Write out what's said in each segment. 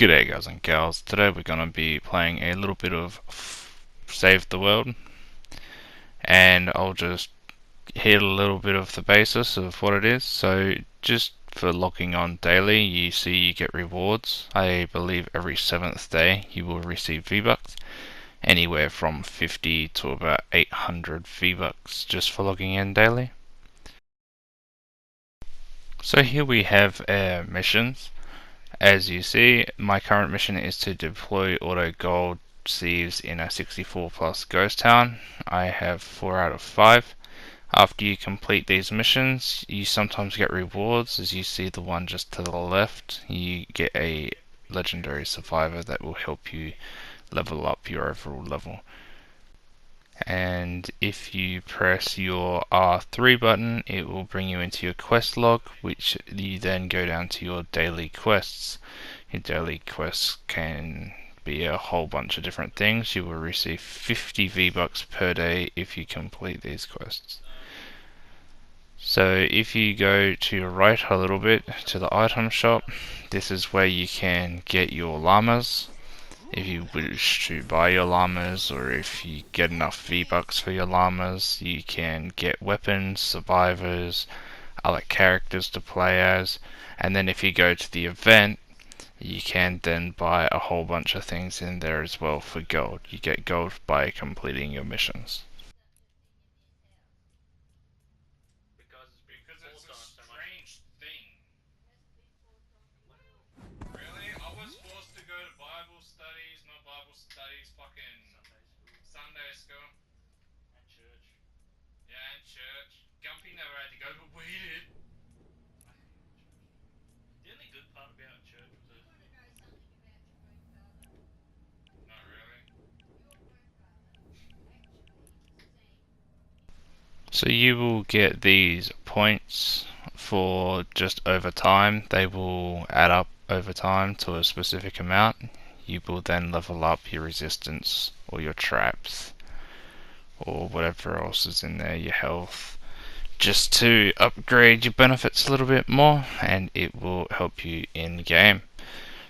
G'day guys and gals, today we're going to be playing a little bit of Save the World, and I'll just hit a little bit of the basis of what it is. So just for logging on daily, you see you get rewards. I believe every 7th day you will receive V-Bucks, anywhere from 50 to about 800 V-Bucks just for logging in daily. So here we have our missions. As you see, my current mission is to deploy auto gold sieves in a 64 plus ghost town. I have 4 out of 5. After you complete these missions, you sometimes get rewards. As you see the one just to the left, you get a legendary survivor that will help you level up your overall level. And if you press your R3 button, it will bring you into your quest log, which you then go down to your daily quests. Your daily quests can be a whole bunch of different things. You will receive 50 V-Bucks per day if you complete these quests. So if you go to your right a little bit to the item shop, this is where you can get your llamas. If you wish to buy your llamas, or if you get enough V-Bucks for your llamas, you can get weapons, survivors, other characters to play as, and then if you go to the event, you can then buy a whole bunch of things in there as well for gold. You get gold by completing your missions. Because it's a strange thing. Really? I was forced to go to Bible studies, not Bible studies, fucking Sunday school. And church. Yeah, and church. Gumpy never had to go, but we did. The only good part about church was it. Not really. So you will get these points for just over time. They will add up over time to a specific amount. You will then level up your resistance or your traps or whatever else is in there, your health, just to upgrade your benefits a little bit more, and it will help you in game.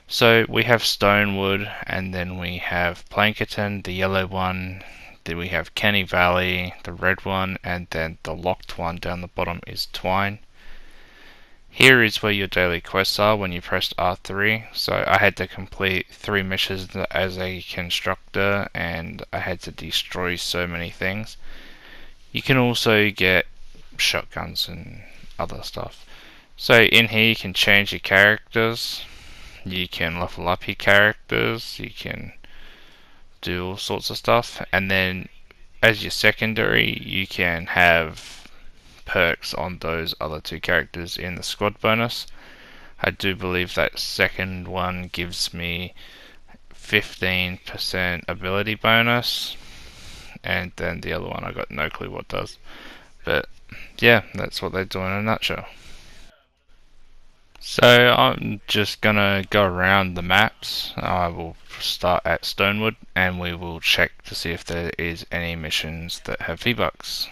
So we have Stonewood, and then we have Plankerton, the yellow one. Then we have Kenny Valley, the red one, and then the locked one down the bottom is Twine. Here is where your daily quests are when you press R3. So I had to complete 3 missions as a constructor, and I had to destroy so many things. You can also get shotguns and other stuff. So in here you can change your characters, you can level up your characters, you can do all sorts of stuff, and then as your secondary you can have perks on those other 2 characters in the squad bonus. I do believe that second one gives me 15% ability bonus, and then the other one I got no clue what does, but yeah, that's what they do in a nutshell. So I'm just gonna go around the maps. I will start at Stonewood and we will check to see if there is any missions that have V-Bucks.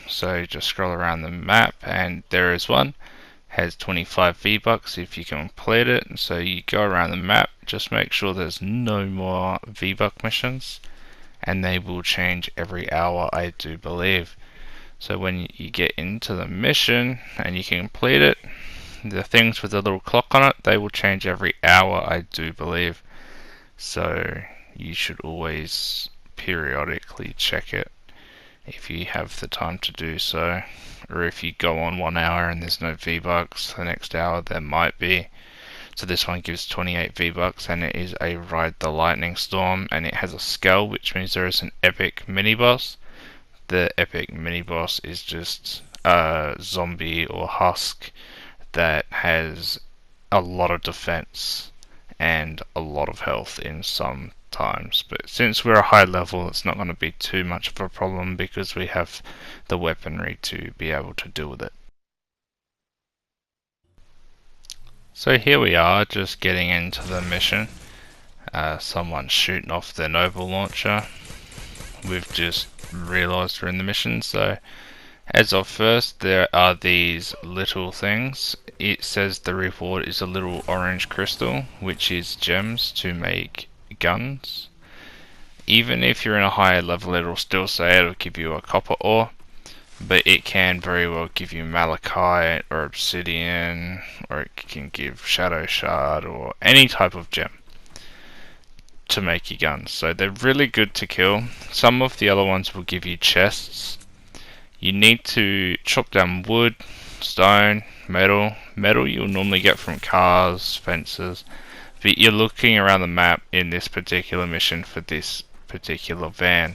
So just scroll around the map and there is one. Has 25 V-Bucks if you complete it. So you go around the map, just make sure there's no more V-Buck missions, and they will change every hour, I do believe. So when you get into the mission and you can complete it, the things with the little clock on it, they will change every hour, I do believe. So you should always periodically check it if you have the time to do so. Or if you go on 1 hour and there's no V-Bucks, the next hour there might be. So this one gives 28 V-Bucks, and it is a Ride the Lightning Storm, and it has a skull, which means there is an epic mini-boss. The epic mini-boss is just a zombie or husk that has a lot of defense and a lot of health in some times, but since we're a high level it's not going to be too much of a problem because we have the weaponry to be able to deal with it. So here we are, just getting into the mission. Someone's shooting off their Noble launcher. We've just realised we're in the mission, so As of first, there are these little things. It says the reward is a little orange crystal, which is gems to make guns. Even if you're in a higher level, it'll still say it'll give you a copper ore, but it can very well give you malachite or obsidian, or it can give shadow shard or any type of gem to make your guns. So they're really good to kill. Some of the other ones will give you chests. You need to chop down wood, stone, metal. Metal you'll normally get from cars, fences, but you're looking around the map in this particular mission for this particular van.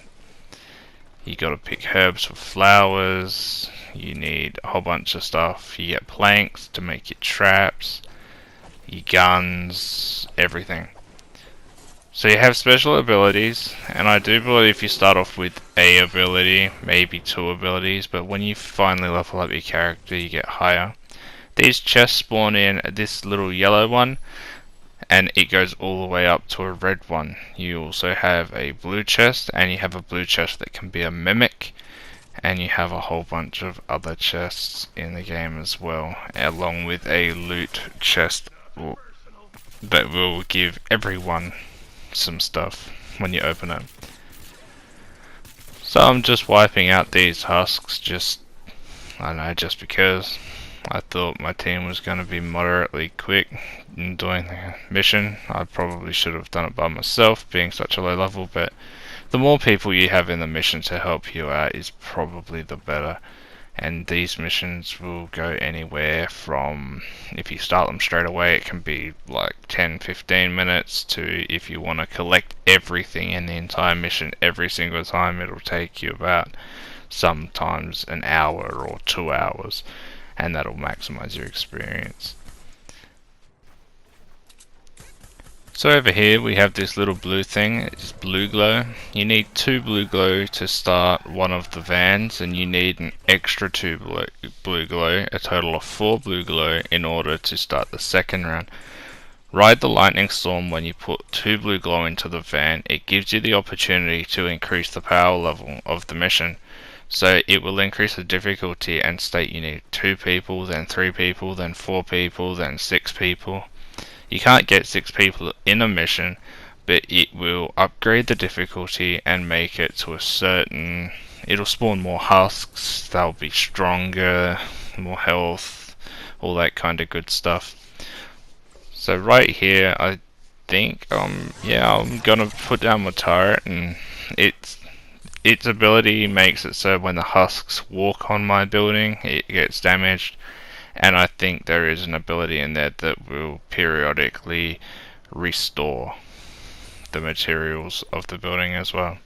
You gotta pick herbs for flowers, you need a whole bunch of stuff. You get planks to make your traps, your guns, everything. So you have special abilities, and I do believe you start off with a ability, maybe two abilities, but when you finally level up your character you get higher. These chests spawn in this little yellow one, and it goes all the way up to a red one. You also have a blue chest, and you have a blue chest that can be a mimic, and you have a whole bunch of other chests in the game as well, along with a loot chest that will give everyone some stuff when you open it. So I'm just wiping out these husks, I don't know, just because I thought my team was going to be moderately quick in doing the mission. I probably should have done it by myself, being such a low level, but the more people you have in the mission to help you out is probably the better. And these missions will go anywhere from, if you start them straight away, it can be like 10-15 minutes, to if you want to collect everything in the entire mission every single time, it'll take you about sometimes an hour or 2 hours, and that'll maximize your experience. So over here we have this little blue thing, it's blue glow. You need 2 blue glow to start one of the vans, and you need an extra 2 blue glow, a total of 4 blue glow in order to start the second round. Ride the lightning storm. When you put 2 blue glow into the van, it gives you the opportunity to increase the power level of the mission. So it will increase the difficulty and state you need 2 people, then 3 people, then 4 people, then 6 people. You can't get 6 people in a mission, but it will upgrade the difficulty and make it to a certain... It'll spawn more husks, they'll be stronger, more health, all that kind of good stuff. So right here, I think, yeah, I'm gonna put down my turret, and its ability makes it so when the husks walk on my building, it gets damaged. And I think there is an ability in there that will periodically restore the materials of the building as well.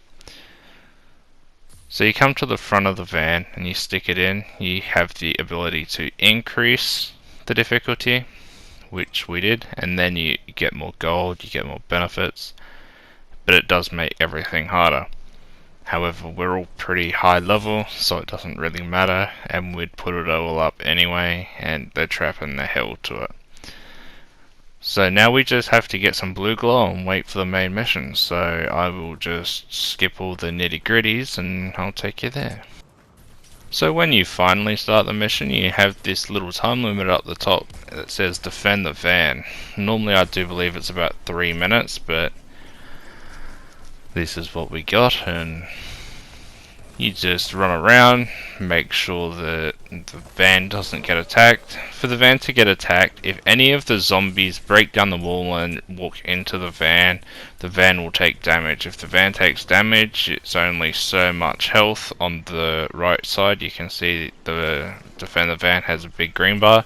So you come to the front of the van and you stick it in. You have the ability to increase the difficulty, which we did, and then you get more gold, you get more benefits, but it does make everything harder. However, we're all pretty high level, so it doesn't really matter, and we'd put it all up anyway, and they're trapping the hell to it. So now we just have to get some blue glow and wait for the main mission, so I will just skip all the nitty gritties and I'll take you there. So when you finally start the mission, you have this little time limit up the top that says defend the van. Normally I do believe it's about 3 minutes, but this is what we got, and you just run around, make sure that the van doesn't get attacked. For the van to get attacked, if any of the zombies break down the wall and walk into the van will take damage. If the van takes damage, it's only so much health. On the right side you can see the defend the van has a big green bar.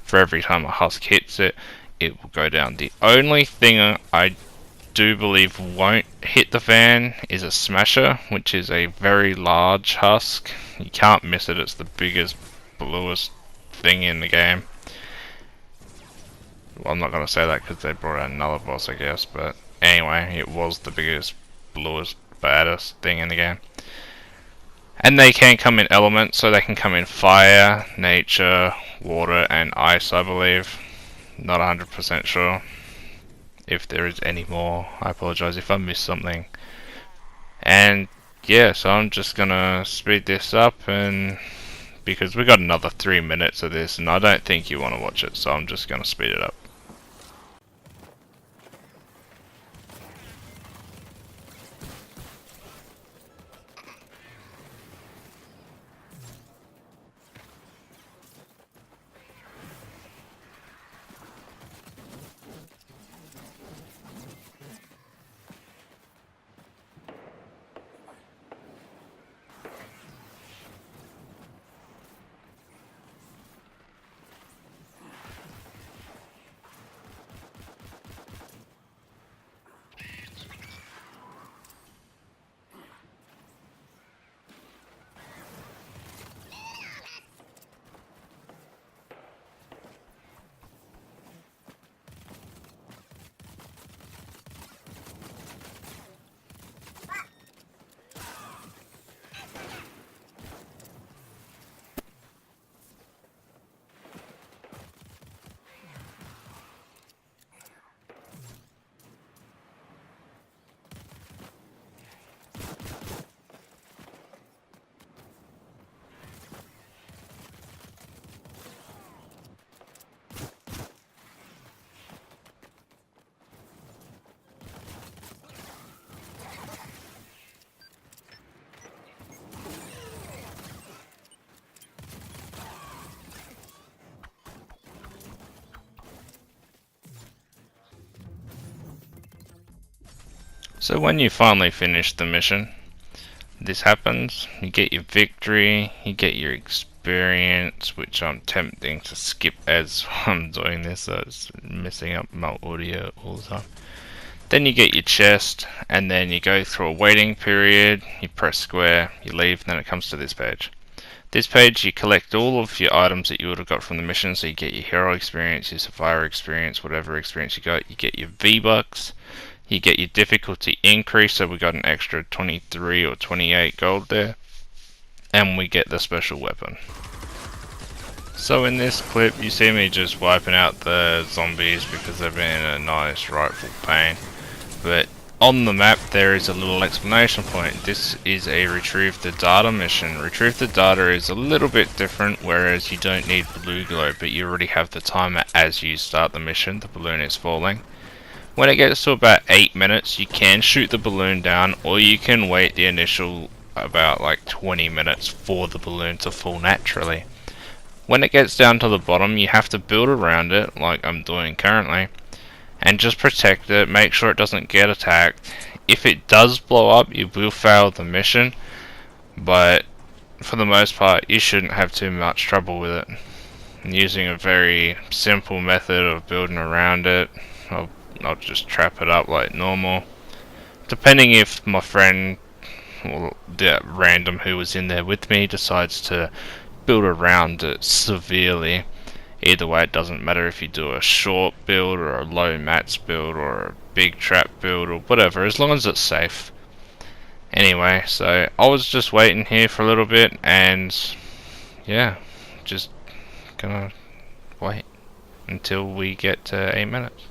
For every time a husk hits it, it will go down. The only thing I do believe won't hit the van is a smasher, which is a very large husk. You can't miss it, it's the biggest, bluest thing in the game. Well, I'm not going to say that because they brought out another boss, I guess, but anyway, it was the biggest, bluest, baddest thing in the game. And they can come in elements, so they can come in fire, nature, water, and ice, I believe. Not 100% sure. If there is any more, I apologize if I missed something. And yeah, so I'm just gonna speed this up and because we got another 3 minutes of this and I don't think you want to watch it, so I'm just going to speed it up. So when you finally finish the mission, this happens. You get your victory, you get your experience, which I'm tempting to skip as I'm doing this, so it's messing up my audio all the time. Then you get your chest, and then you go through a waiting period, you press square, you leave, and then it comes to this page. This page you collect all of your items that you would have got from the mission, so you get your hero experience, your survivor experience, whatever experience you got, you get your V-Bucks, you get your difficulty increase, so we got an extra 23 or 28 gold there, and we get the special weapon. So in this clip you see me just wiping out the zombies because they've been in a nice rightful pain, but on the map there is a little explanation point. This is a retrieve the data mission. Retrieve the data is a little bit different, whereas you don't need blue glow, but you already have the timer as you start the mission. The balloon is falling. When it gets to about 8 minutes, you can shoot the balloon down, or you can wait the initial about like 20 minutes for the balloon to fall naturally. When it gets down to the bottom, you have to build around it, like I'm doing currently, and just protect it, make sure it doesn't get attacked. If it does blow up, you will fail the mission, but for the most part, you shouldn't have too much trouble with it. I'm using a very simple method of building around it. I'll just trap it up like normal. Depending if my friend or the random who was in there with me decides to build around it severely. Either way, it doesn't matter if you do a short build or a low mats build or a big trap build or whatever, as long as it's safe. Anyway, so I was just waiting here for a little bit, and yeah, just gonna wait until we get to 8 minutes.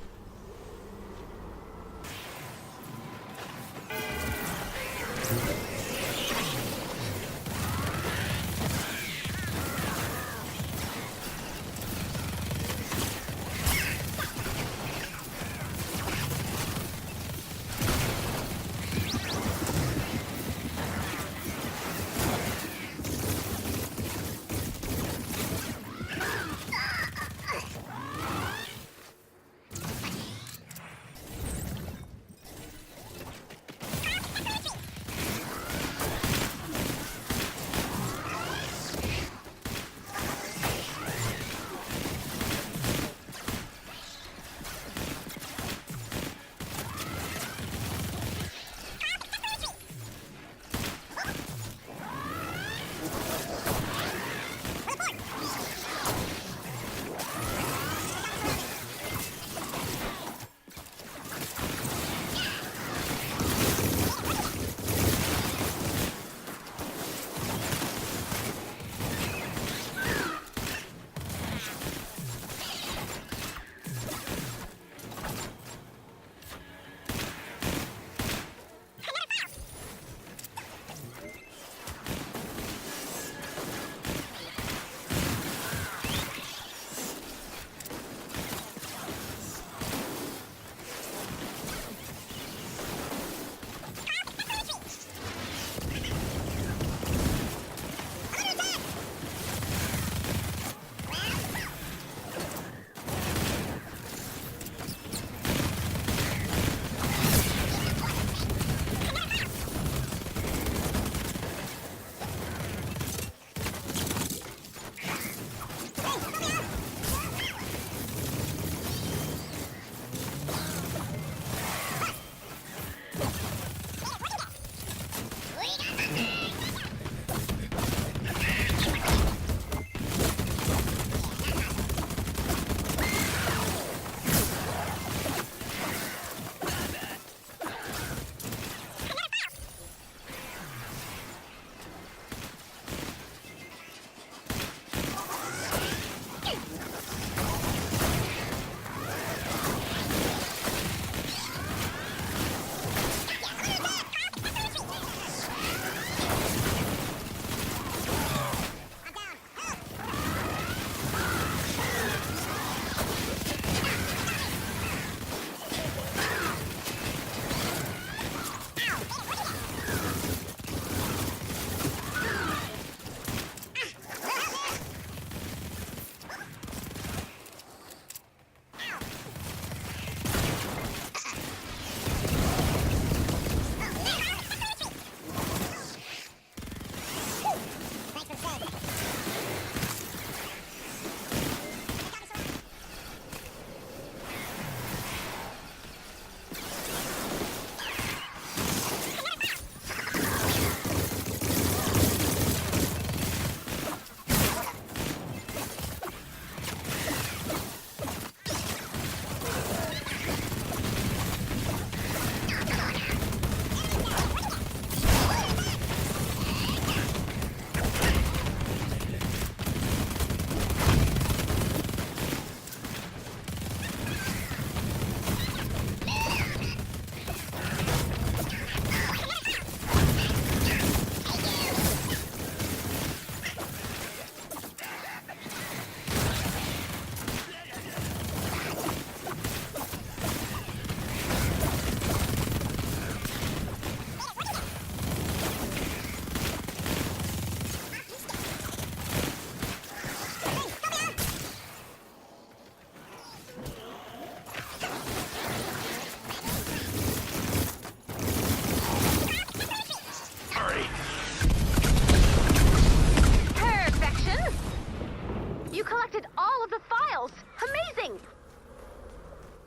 of the files. Amazing!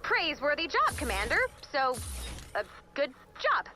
Praiseworthy job, Commander. So, good job.